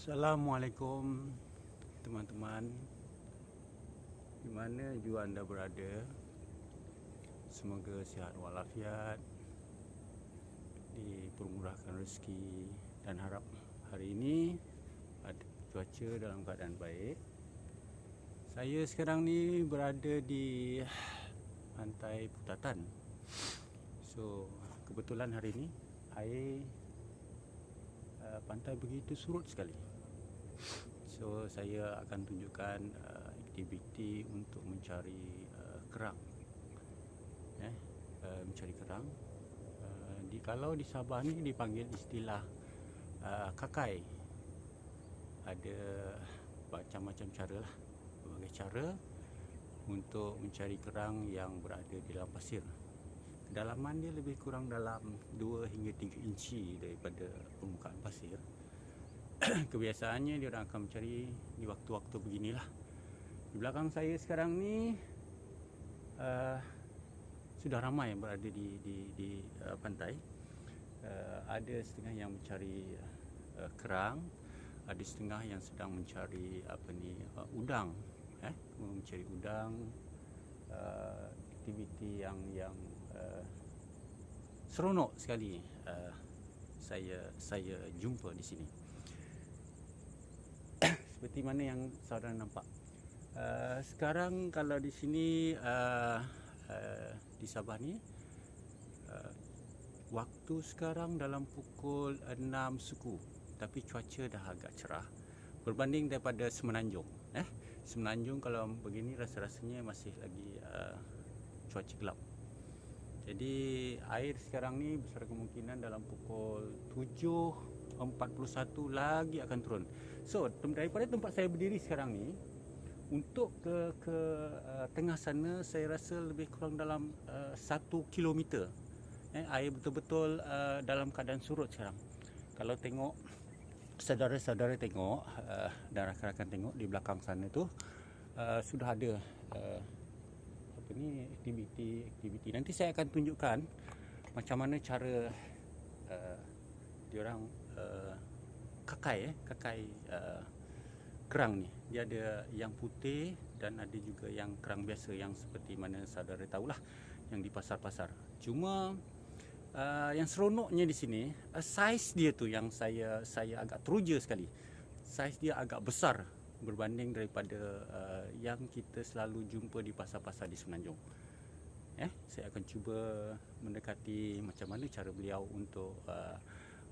Assalamualaikum teman-teman, di mana jua anda berada. Semoga sihat walafiat, dipermurahkan rezeki, dan harap hari ini ada cuaca dalam keadaan baik. Saya sekarang ni berada di pantai Putatan. So kebetulan hari ini air pantai begitu surut sekali. So saya akan tunjukkan aktiviti untuk mencari kerang. Mencari kerang. Kalau di Sabah ni dipanggil istilah kakai. Ada macam-macam cara lah, berbagai cara untuk mencari kerang yang berada di dalam pasir. Kedalaman dia lebih kurang dalam 2 hingga 3 inci daripada permukaan pasir. Kebiasaannya dia orang akan mencari di waktu-waktu beginilah. Di belakang saya sekarang ni sudah ramai yang berada di pantai. Ada setengah yang mencari kerang, ada setengah yang sedang mencari udang. Mencari udang. Aktiviti yang seronok sekali saya jumpa di sini. Seperti mana yang saudara nampak. Sekarang kalau di sini di Sabah ni waktu sekarang dalam pukul 6 suku, tapi cuaca dah agak cerah berbanding daripada Semenanjung. Semenanjung kalau begini rasa-rasanya masih lagi cuaca gelap. Jadi air sekarang ni besar kemungkinan dalam pukul 7.41 lagi akan turun. So daripada tempat saya berdiri sekarang ni untuk ke tengah sana, saya rasa lebih kurang dalam 1 kilometer. Air betul-betul dalam keadaan surut sekarang. Kalau tengok, saudara-saudara tengok dan rakan-rakan tengok di belakang sana tu, sudah ada aktiviti. Nanti saya akan tunjukkan macam mana cara diorang kakai kerang ni. Dia ada yang putih dan ada juga yang kerang biasa yang seperti mana saudara tahulah, yang di pasar-pasar. Cuma yang seronoknya di sini, saiz dia tu yang saya agak teruja sekali. Saiz dia agak besar berbanding daripada yang kita selalu jumpa di pasar-pasar di Semenanjung. Saya akan cuba mendekati macam mana cara beliau untuk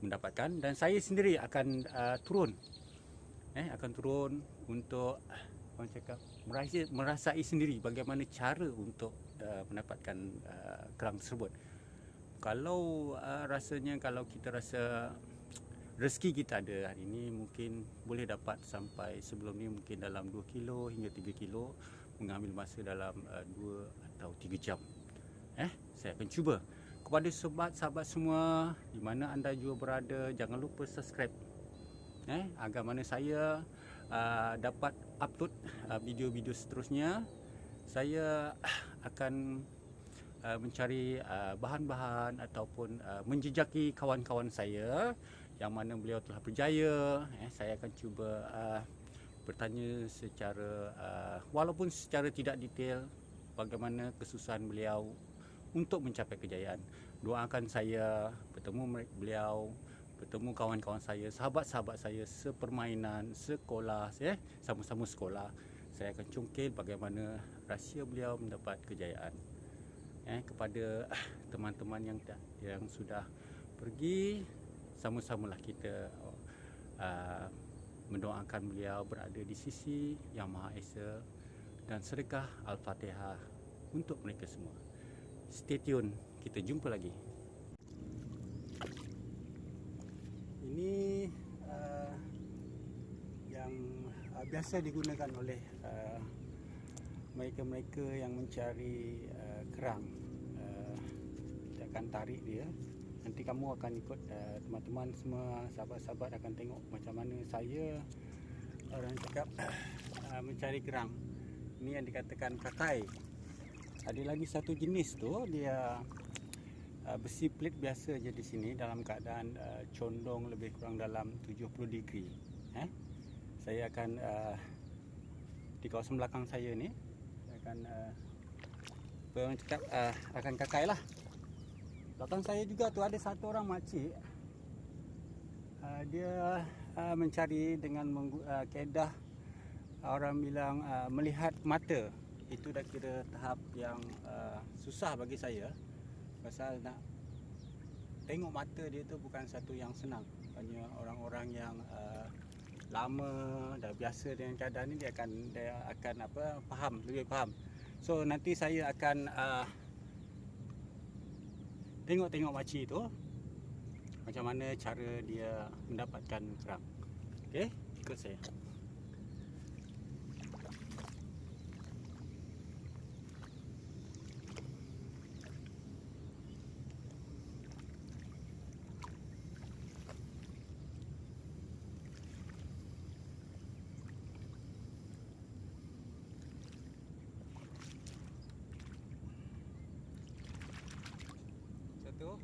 mendapatkan, dan saya sendiri akan turun. Akan turun untuk merasai sendiri bagaimana cara untuk mendapatkan kerang tersebut. Kalau rasanya, kalau kita rasa rezeki kita ada hari ini, mungkin boleh dapat sampai sebelum ni mungkin dalam 2 kilo hingga 3 kilo, mengambil masa dalam 2 atau 3 jam. Saya akan cuba. Kepada sahabat-sahabat semua di mana anda juga berada, jangan lupa subscribe agar mana saya dapat upload video-video seterusnya. Saya akan mencari bahan-bahan ataupun menjejaki kawan-kawan saya yang mana beliau telah berjaya. Saya akan cuba bertanya secara walaupun secara tidak detail bagaimana kesusahan beliau untuk mencapai kejayaan. Doakan saya bertemu beliau, bertemu kawan-kawan saya, sahabat-sahabat saya sepermainan, sekolah, sama-sama sekolah. Saya akan congkel bagaimana rahsia beliau mendapat kejayaan. Kepada teman-teman yang sudah pergi, sama-samalah kita mendoakan beliau berada di sisi Yang Maha Esa, dan sedekah Al-Fatihah untuk mereka semua. Stay tune, kita jumpa lagi. Ini yang biasa digunakan oleh mereka-mereka yang mencari kerang. Kita akan tarik dia. Nanti kamu akan ikut, teman-teman semua, sahabat-sahabat akan tengok macam mana saya, orang cakap, mencari kerang. Ini yang dikatakan kakai. Ada lagi satu jenis tu, dia besi plate biasa je di sini dalam keadaan condong lebih kurang dalam 70 degree. saya akan di kawasan belakang saya ni akan orang cakap akan kakai lah. Belakang saya juga tu ada satu orang makcik, dia mencari dengan kaedah orang bilang melihat mata. Itu dah kira tahap yang susah bagi saya, pasal nak tengok mata dia tu bukan satu yang senang. Banyak orang-orang yang lama dah biasa dengan keadaan ni, dia akan faham, lebih faham. So nanti saya akan tengok-tengok makcik tu macam mana cara dia mendapatkan kerang. Okey, ikut saya. Satu.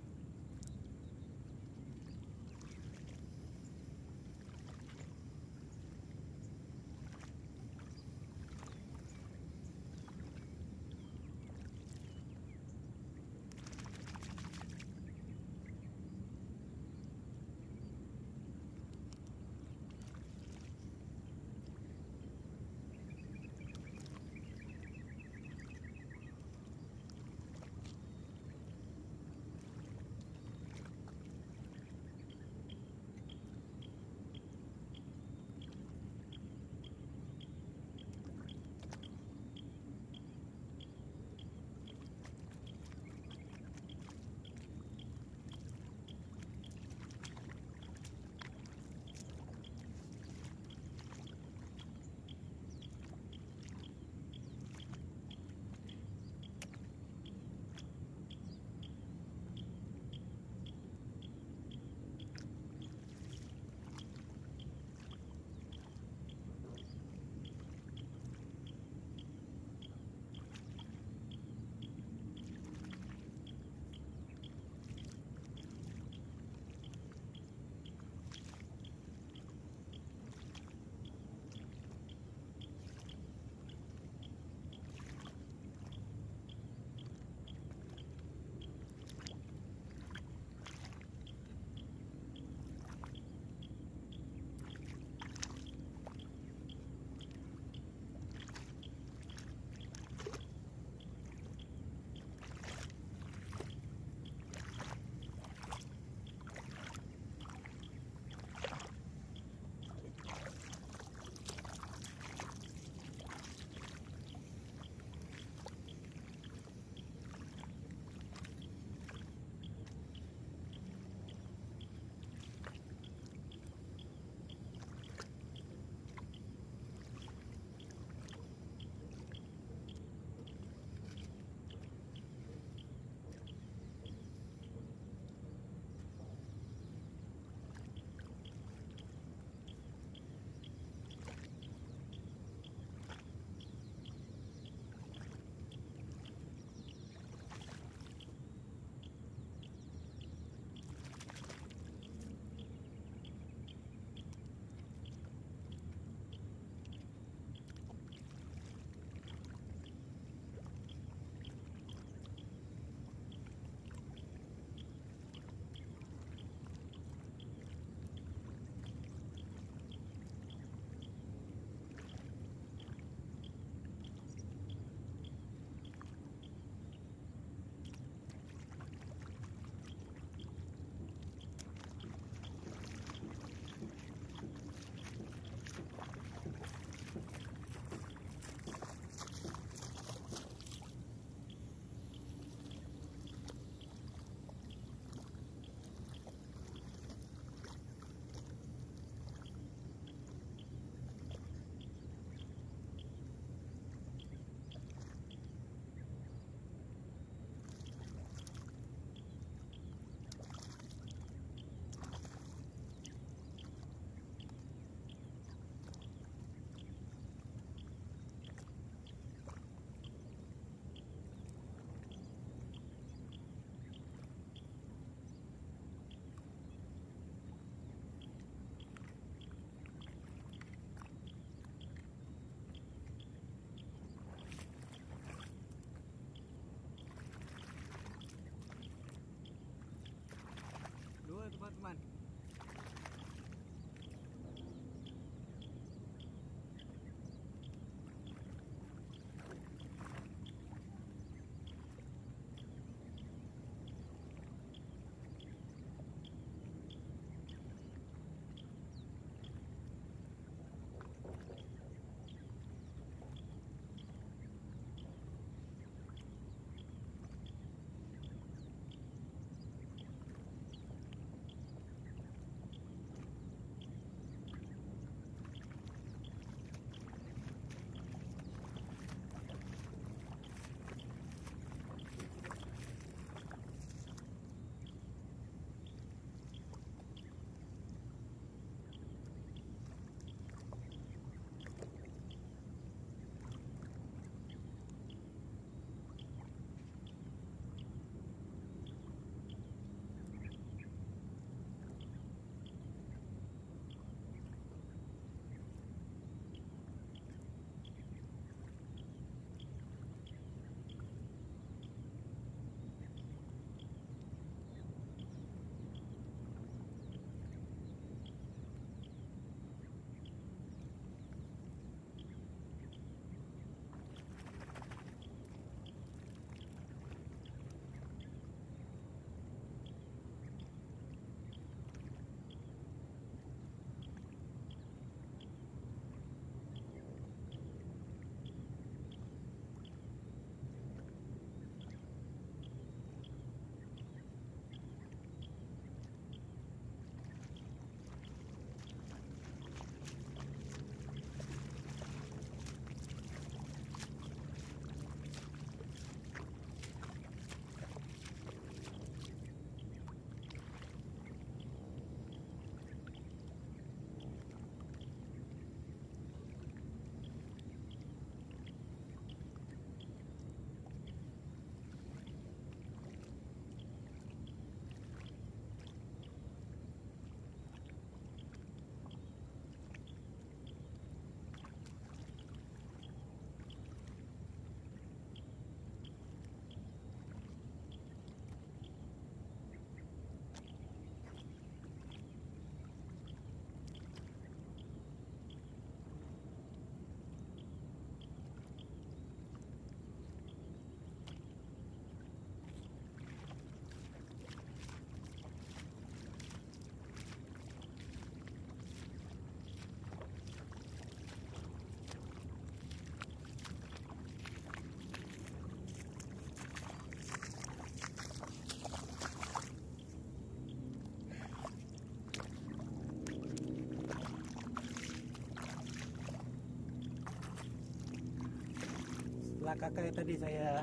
salah kakak tadi saya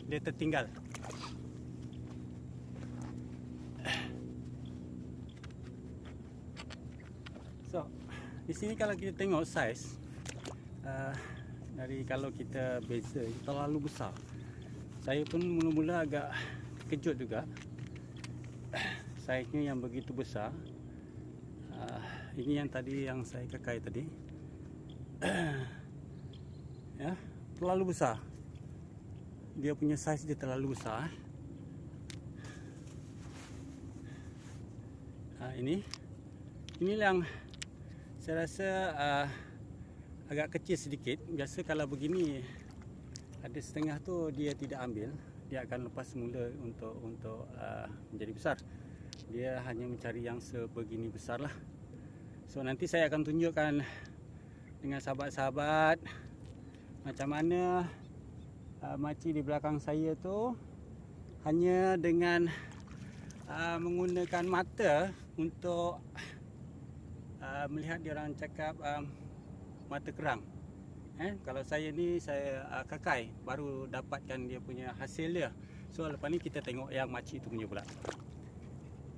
dia tertinggal. So, di sini kalau kita tengok saiz dari kalau kita beza terlalu besar. Saya pun mula-mula agak terkejut juga. Saiznya yang begitu besar. Ini yang tadi yang saya kakai tadi. Ya, terlalu besar. Dia punya saiz dia terlalu besar. Ini yang saya rasa agak kecil sedikit. Biasa kalau begini ada setengah tu dia tidak ambil, dia akan lepas semula untuk menjadi besar. Dia hanya mencari yang sebegini besar lah. So nanti saya akan tunjukkan dengan sahabat-sahabat macam mana makcik di belakang saya tu hanya dengan menggunakan mata untuk melihat dia orang cakap mata kerang. Kalau saya ni saya kakai baru dapatkan dia punya hasil dia. So lepas ni kita tengok yang makcik tu punya pula.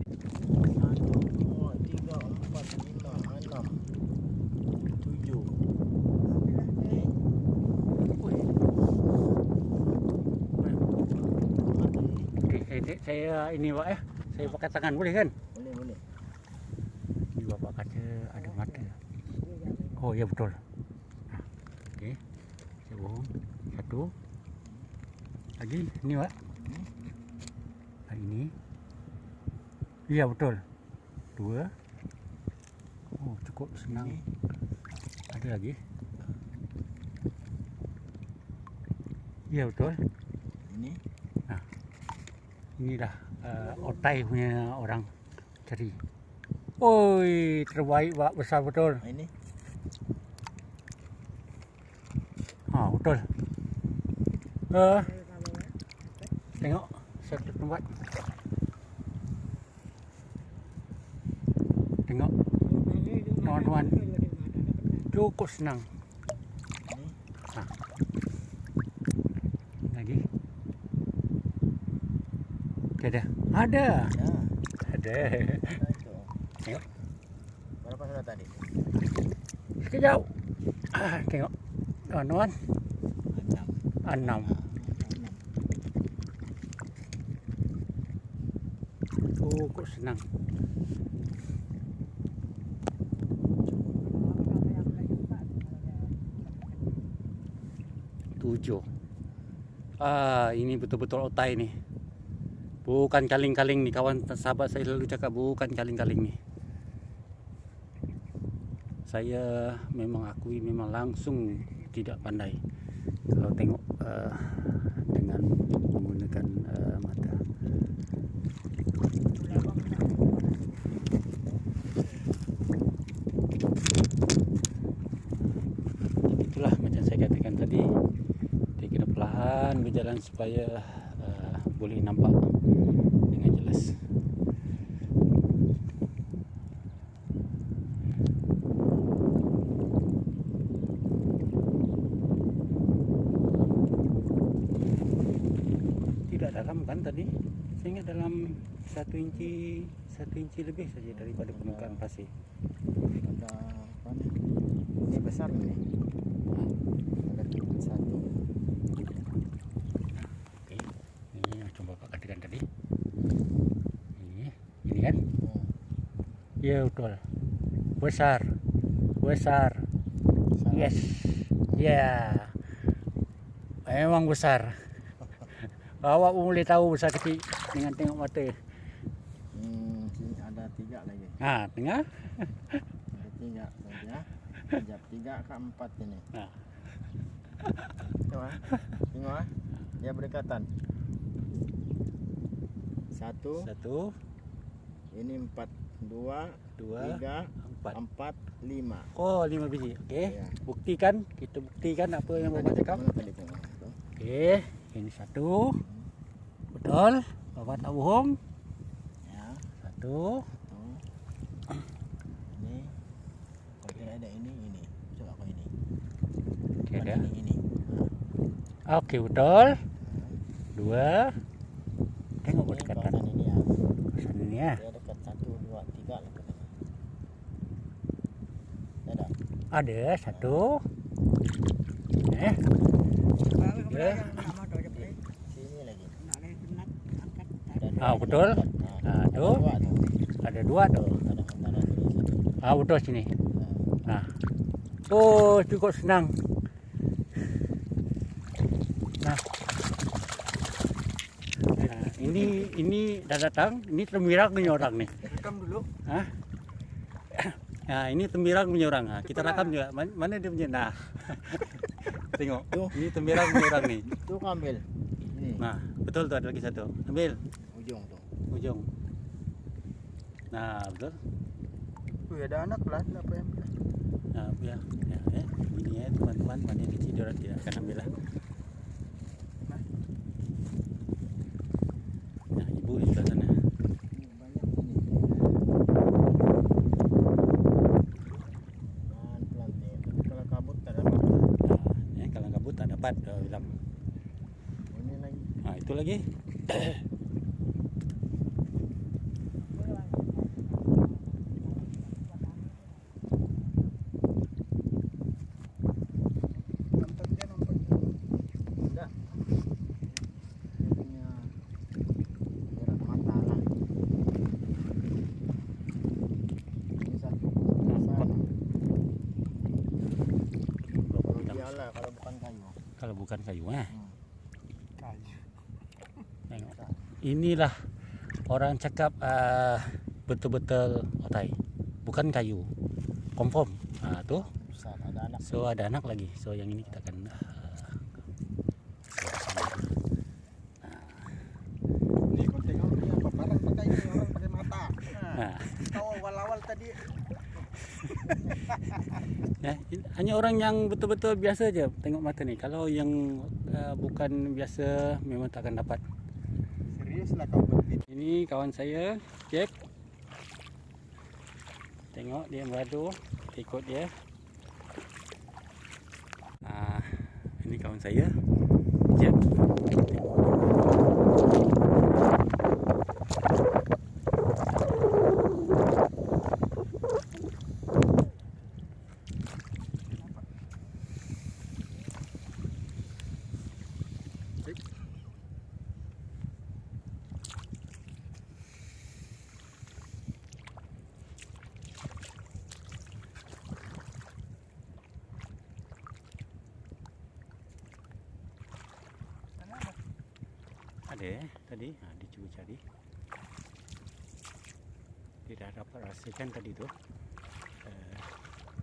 1, 2, 3, 4, 5, 6, 7. Saya ini Pak saya pakai tangan boleh kan? Boleh. Ini bapak kata ada mata. Oh ya betul. Okey. Saya bohong. Satu. Lagi ni Pak. Ini. Ya betul. 2. Oh cukup senang. Ada lagi. Ya betul. Ini. Ini dah otai punya orang cari. Oi, terbaik Pak, besar betul. Ini. Betul. Tengok satu tempat. Tengok teman-teman. Cukup senang. Lagi. Ada. Ada. Tengok. Berapa sudah tadi? Sekejap. Tengok. Teman-teman. 6. Cukup senang. Tujuh. Ini betul-betul otai nih. Bukan kaling-kaling nih, kawan sahabat saya selalu cakap bukan kaling-kaling nih. Saya memang akui memang langsung tidak pandai kalau tengok dengan menggunakan mata. Itulah macam saya katakan tadi, dia kena perlahan berjalan supaya boleh nampak dengan jelas. Tidak dalam kan tadi? Saya ingat dalam 1 inci lebih saja daripada permukaan pasir. Ada apa ni? Ini besar ini. Ada 1. Ini macam bapak katakan tadi. Ini kan? Ya betul. Besar. Yes. Ya. Memang besar. Awak pun boleh tahu besar kecil dengan tengok mata. Sini ada 3 lagi. Tengah. Ada 3 saja. Sekejap 3 ke 4 ini. Tengok dia berdekatan. 1. Ini 4. 2, 3, 4, 5. Oh, 5 biji. Okey. Ya. Kita buktikan apa yang bapak cakap. Okey, ini 1. Betul. Bapak tak bohong. Ya. 1. Ini. Kalau ada ini. Coba aku ini. Okey, ada. Ini. Oke, betul. 2. Tengok Ini dekatan. kawasan ini ya. Kawasan ini ya. Dia dekat 1, 2, 3 lah katanya. Ada. Ada 1. Eh. Sini lagi. Ah, betul. Nah, tuh. dua tuh. Ada 2 tuh. Ada antara sini. Ah, betul sini. Nah, Nah. Oh, cukup senang. Nah. Nah, ini dah datang. Ini Temirang punya orang nih. Rekam dulu. Hah? Nah, ini Temirang punya orang. Nah, kita rekam juga. Mana dia punya? Nah. Tengok. Tuh. Ini Temirang punya orang nih. tuh ambil. Ini Nah, betul tuh ada lagi 1. Ambil ujung tuh. ujung. Nah, betul. Wih, ada anak lah, apa yang Nah, ya, ini ya teman-teman, mana yang kecil dia orang tidak akan ambil lah. Nah, ibu di sebelah sana. Ini banyak ini. Pelan-pelan deh. Tapi kalau kabut tak dapat. Nah, kalau kabut tak dapat bilang. Ini lagi. Nah, itu lagi. Enggak. Dia punya gerak mata lah. Ini satu. Besar. Kalau dialah kalau bukan kayu. Kalau bukan kayu, kayu. Tengok. Inilah orang cakap betul-betul otai, bukan kayu, confirm. Nah, tuh. Besar ada anak. So ada anak lagi. So yang ini kita akan Nih kau tengok ni apa barang pakai ini orang pakai mata. Nah, Tahu awal-awal tadi. ya, hanya orang yang betul-betul biasa aja tengok mata nih. Kalau yang bukan biasa memang tak akan dapat. Serius lah kau buat Ini kawan saya, Jack. Tengok dia beradu, ikut dia. Ini kawan saya, Jack. Ada tadi, dia cuba cari. Dia dah dapat rasakan tadi tu.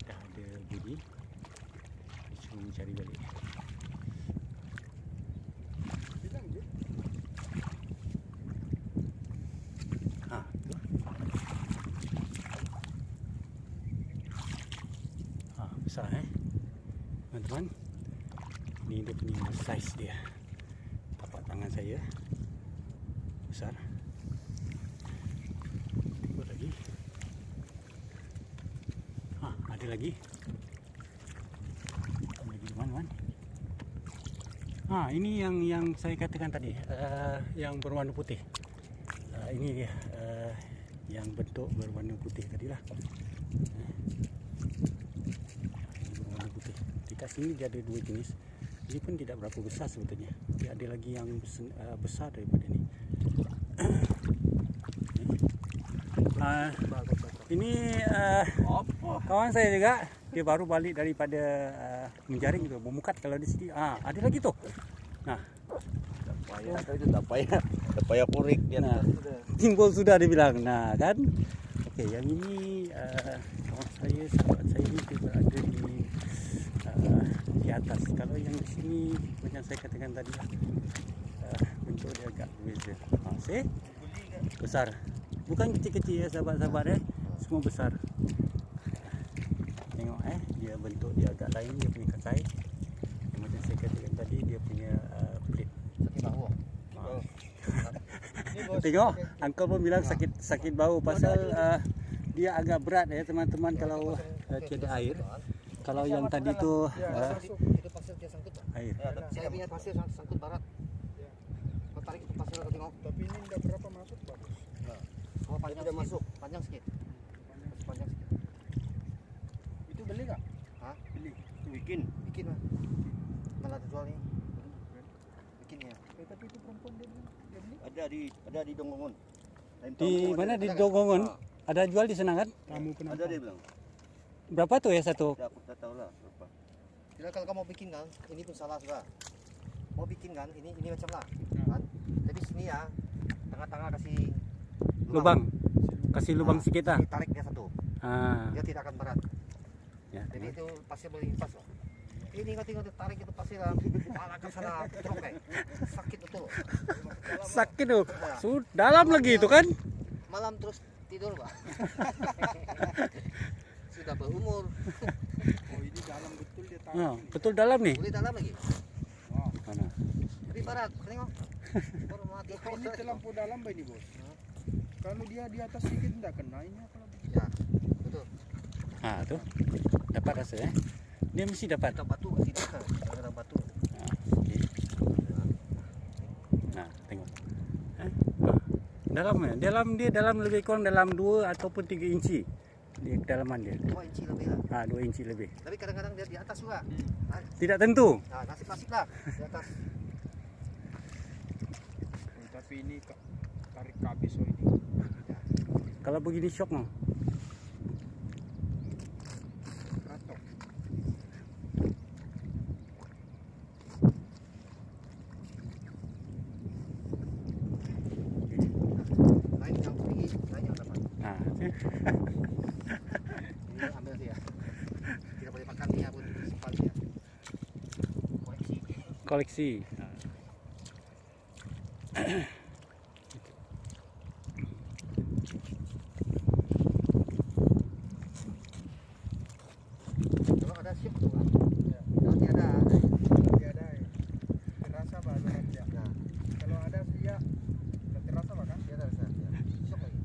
Dah ada bunyi. Dia cuba mencari balik. Tu. Besar teman-teman. Ini dia punya size dia. Tapak tangan saya besar. Ikut lagi. Ada lagi. Ada lagi teman-teman. Ini yang saya katakan tadi, yang berwarna putih. Ini dia, yang bentuk berwarna putih tadi lah. Berwarna putih. Di sini dia ada 2 jenis. Ini pun tidak berapa besar sebetulnya. Dia ada lagi yang besar daripada ini. Ini kawan saya juga. Dia baru balik daripada menjaring itu, memukat kalau di sini. Ada lagi tuh. Nah, tak payah kurik dia. Nah, timbul sudah dibilang. Nah, kan. Okey, yang ini kawan saya, sahabat saya ini dia berada di atas. Kalau yang di sini macam saya katakan tadi lah, bentuk dia agak berbeza. See? Besar. Bukan kecil-kecil ya sahabat-sahabat semua besar. Tengok dia bentuk dia agak lain, dia punya kakai. Yang macam saya katakan tadi dia punya plate. Sakit bahu. Tengok, uncle pun bilang sakit bau pasal dia agak berat ya teman-teman kalau tiada air. Kalau yang tadi tu air. Saya lihat pasir sangkut barat. Kau tarik itu pasir kau tengok. Tapi ini udah berapa masuk bagus. Oh, panjang Tidak sedikit. masuk. Panjang sedikit. Masih panjang sedikit. Itu beli nggak? Hah? Beli. Bikin. Bikin mah. Mana ada jual nih? Bikin ya. Tapi itu perempuan dia beli. Dia beli. Ada di Donggongon. Di mana di Dogongon? Ada jual di sana kan? Kamu kenapa? Ada dia bilang. Berapa tuh ya satu? Ya, aku tak tahu lah berapa. Tidak, kalau kamu mau bikin kan, ini pun salah sudah. Mau bikin kan, ini macam lah. Ya. Kan? Jadi sini ya, tengah-tengah kasih Lubang. Kasih lubang Ah, sedikit lah. sini tarik dia satu. Ah, Dia tidak akan berat. ya. Jadi itu pasir boleh limpas loh. Ini kau tinggal tarik itu pasir kepala ke sana terok sakit betul. Sakit tuh. Dalam lagi itu kan? Malam terus tidur pak. Sudah berumur. Oh ini dalam betul dia tarik. Ah, betul dalam nih. Boleh dalam lagi. Wah. Mana? Lebih berat. Tengok. Baru mati. Tapi ini terlampau dalam ini bos. Kalau dia di atas sedikit tidak kena ini apa lagi? Ya, betul. Ah, tuh. Dapat rasanya. Dia mesti dapat. Kita batu kasih dia. Ada batu. Ah, oke. Nah, tengok. Dalamnya, dalam lebih kurang dalam 2 ataupun 3 inci di kedalaman dia. 2 inci lebih lah. 2 inci lebih. Tapi kadang-kadang dia di atas juga. Tidak tentu. Nah, nasib-nasib lah di atas. Tapi ini tarik kabis oh ini. Kalau begini shock no. Ratok. Lain yang tinggi, lain yang dapat. Nah, Ini ambil dia. Tidak boleh makan dia pun simpan dia. Koleksi. koleksi. Kalau ada siap tuh kan. Kalau tiada, Dia ada ya. Terasa bah beratnya. nah Kalau ada dia tidak terasa bah kan? tiada rasa. Ya. Siap lagi.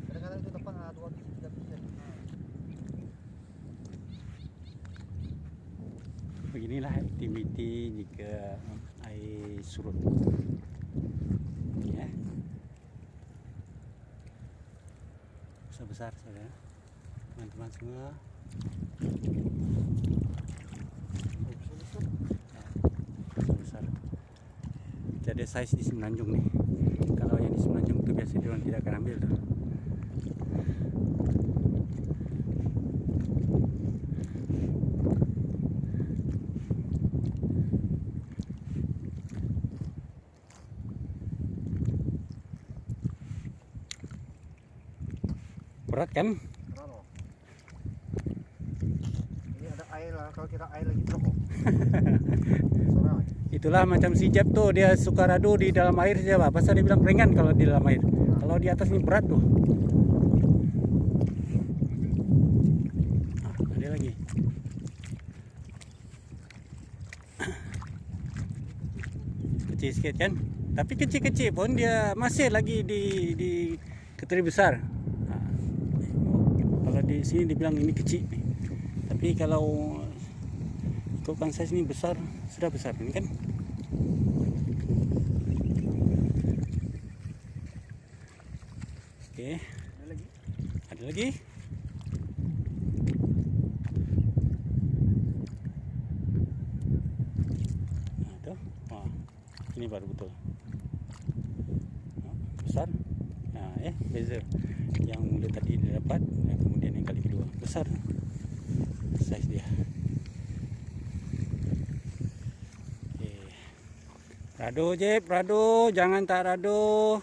Kadang-kadang itu depan ada 2 biji, 3 biji. Beginilah aktiviti jika air surut. Ya. Besar-besar saja. Teman-teman semua. Besar. Jadi size di Semenanjung nih. Kalau yang di Semenanjung itu biasa dia orang tidak akan ambil tuh. Berat kan? Kenapa? Ini ada air lah. Kalau kita air lagi blok. Sorang. Itulah macam si Jeb tuh, dia suka radu di dalam air saja Pak. Pasal dia bilang ringan kalau di dalam air. Kalau di atas ini berat tuh. Ah, ada lagi. Kecil sikit kan? Tapi kecil-kecil pun dia masih lagi di keteri besar. Ah, kalau di sini dibilang ini kecil. Tapi kalau ikutkan size ini besar, sudah besar ini kan. Oke, Ada lagi? ada lagi. Nah, tuh. Wah, ini baru betul. Nah, besar. Nah, beza. Yang mula tadi dia dapat, dan kemudian yang kali kedua besar size dia. Rado Jeb, rado, jangan tak rado.